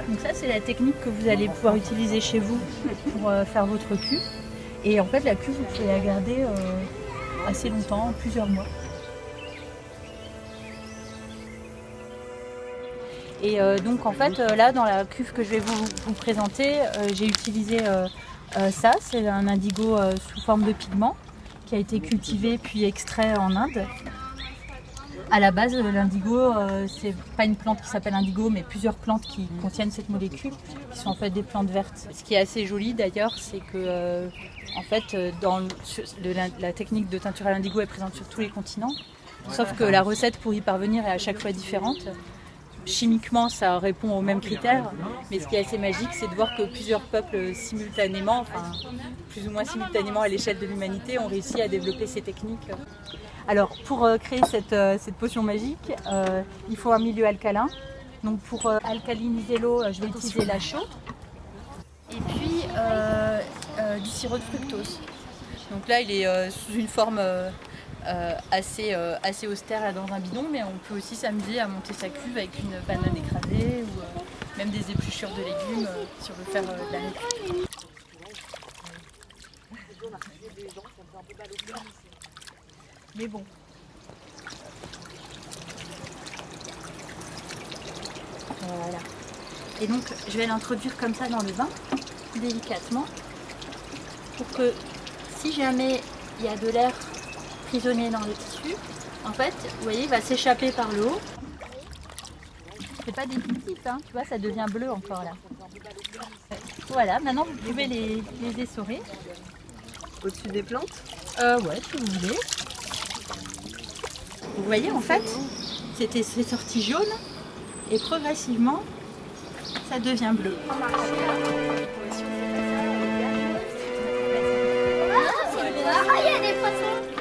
Donc ça, c'est la technique que vous allez pouvoir utiliser chez vous pour faire votre cuve. Et en fait, la cuve, vous pouvez la garder assez longtemps, plusieurs mois. Et donc en fait, là, dans la cuve que je vais vous présenter, j'ai utilisé ça. C'est un indigo sous forme de pigment qui a été cultivé puis extrait en Inde. À la base, l'indigo, c'est pas une plante qui s'appelle indigo, mais plusieurs plantes qui contiennent cette molécule, qui sont en fait des plantes vertes. Ce qui est assez joli d'ailleurs, c'est que en fait, la technique de teinture à l'indigo est présente sur tous les continents, sauf que la recette pour y parvenir est à chaque fois différente. Chimiquement, ça répond aux mêmes critères, mais ce qui est assez magique, c'est de voir que plusieurs peuples simultanément, enfin plus ou moins simultanément à l'échelle de l'humanité, ont réussi à développer ces techniques. Alors, pour créer cette potion magique, il faut un milieu alcalin. Donc, pour alcaliniser l'eau, je vais utiliser la chaux et puis du sirop de fructose. Donc là, il est sous une forme assez austère là, dans un bidon, mais on peut aussi s'amuser à monter sa cuve avec une banane écrasée ou même des épluchures de légumes si on veut faire de la récup. Mais bon. Voilà. Et donc je vais l'introduire comme ça dans le vin, délicatement, pour que si jamais il y a de l'air prisonnier dans le tissu, en fait, vous voyez, il va s'échapper par le haut. C'est pas définitif, hein, tu vois, ça devient bleu encore là. Voilà, maintenant vous pouvez les essorer. Au-dessus des plantes? Ouais, si vous voulez. Vous voyez, en fait, c'est sorti jaune et progressivement, ça devient bleu. Ah, il y a des poissons.